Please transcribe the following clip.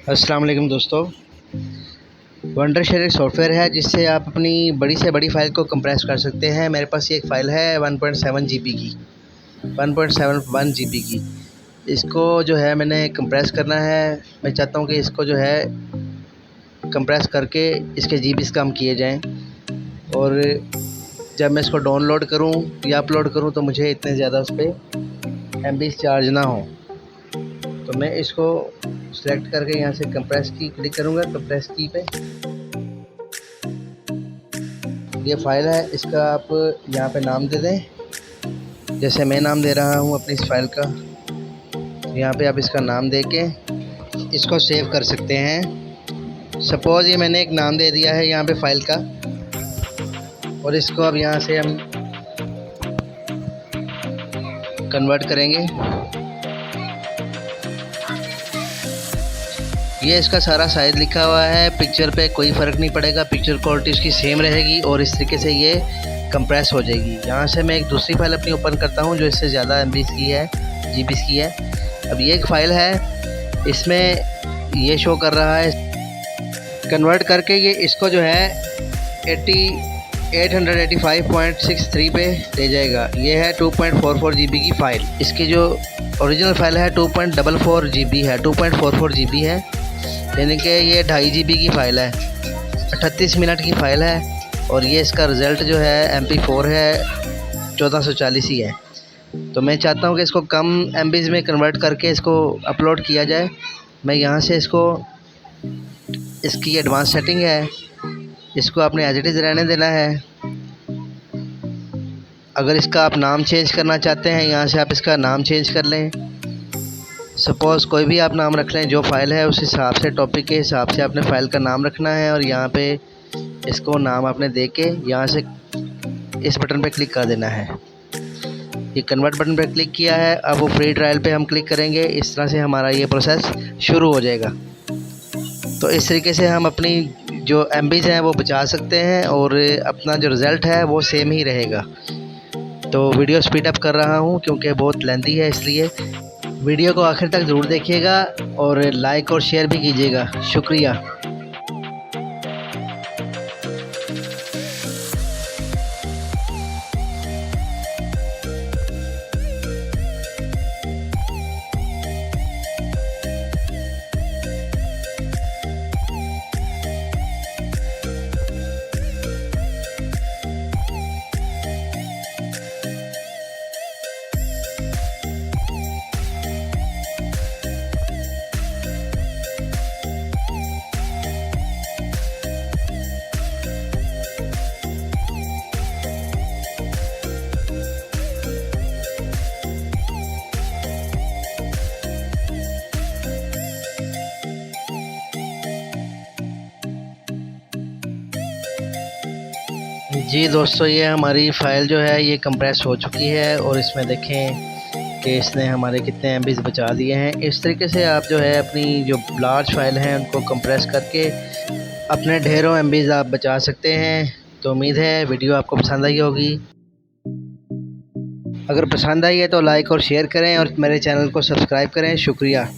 अस्सलाम वालेकुम दोस्तों। वंडर शेयर एक सॉफ्टवेयर है जिससे आप अपनी बड़ी से बड़ी फ़ाइल को कंप्रेस कर सकते हैं। मेरे पास ये एक फ़ाइल है 1.7 जीबी की, 1.71 जीबी की। इसको जो है मैंने कंप्रेस करना है। मैं चाहता हूँ कि इसको जो है कंप्रेस करके इसके जीबीज़ कम किए जाएं, और जब मैं इसको डाउनलोड करूँ या अपलोड करूँ तो मुझे इतने ज़्यादा उस पर एमबीज़ चार्ज ना हो। तो मैं इसको सेलेक्ट करके यहाँ से कंप्रेस की क्लिक करूँगा। कंप्रेस की पे ये फ़ाइल है, इसका आप यहाँ पे नाम दे दें। जैसे मैं नाम दे रहा हूँ अपनी इस फाइल का, यहाँ पे आप इसका नाम दे के इसको सेव कर सकते हैं। सपोज़ ये मैंने एक नाम दे दिया है यहाँ पे फ़ाइल का, और इसको अब यहाँ से हम कन्वर्ट करेंगे। ये इसका सारा साइज़ लिखा हुआ है, पिक्चर पे कोई फ़र्क नहीं पड़ेगा, पिक्चर क्वालिटी इसकी सेम रहेगी और इस तरीके से ये कंप्रेस हो जाएगी। यहाँ से मैं एक दूसरी फ़ाइल अपनी ओपन करता हूँ जो इससे ज़्यादा एमबीज़ की है, जीबीज़ की है। अब ये एक फ़ाइल है, इसमें ये शो कर रहा है कन्वर्ट करके ये इसको जो है 885.63 पे ले जाएगा। ये है 2.44 जीबी की फ़ाइल। इसकी जो ओरिजिनल फ़ाइल है 2.44 जीबी है, 2.44 जीबी है, यानी कि ये 2.5 जीबी की फ़ाइल है, 38 मिनट की फ़ाइल है। और ये इसका रिज़ल्ट जो है MP4 है, 1440 ही है। तो मैं चाहता हूँ कि इसको कम एमबीज़ में कन्वर्ट करके इसको अपलोड किया जाए। मैं यहाँ से इसको, इसकी एडवांस सेटिंग है, इसको आपने एज इट इज़ रहने देना है। अगर इसका आप नाम चेंज करना चाहते हैं, यहाँ से आप इसका नाम चेंज कर लें। सपोज़ कोई भी आप नाम रख लें, जो फ़ाइल है उस हिसाब से, टॉपिक के हिसाब से आपने फ़ाइल का नाम रखना है। और यहाँ पे इसको नाम आपने दे के यहाँ से इस बटन पे क्लिक कर देना है। ये कन्वर्ट बटन पे क्लिक किया है, अब वो फ्री ट्रायल पे हम क्लिक करेंगे। इस तरह से हमारा ये प्रोसेस शुरू हो जाएगा। तो इस तरीके से हम अपनी जो एमबीज़ हैं वो बचा सकते हैं और अपना जो रिज़ल्ट है वो सेम ही रहेगा। तो वीडियो स्पीड अप कर रहा हूँ क्योंकि बहुत लेंथी है, इसलिए वीडियो को आखिर तक ज़रूर देखिएगा और लाइक और शेयर भी कीजिएगा। शुक्रिया। जी दोस्तों, ये हमारी फ़ाइल जो है ये कंप्रेस हो चुकी है और इसमें देखें कि इसने हमारे कितने एमबीज़ बचा दिए हैं। इस तरीके से आप जो है अपनी जो लार्ज फाइल हैं उनको कंप्रेस करके अपने ढेरों एमबीज़ आप बचा सकते हैं। तो उम्मीद है वीडियो आपको पसंद आई होगी। अगर पसंद आई है तो लाइक और शेयर करें और मेरे चैनल को सब्सक्राइब करें। शुक्रिया।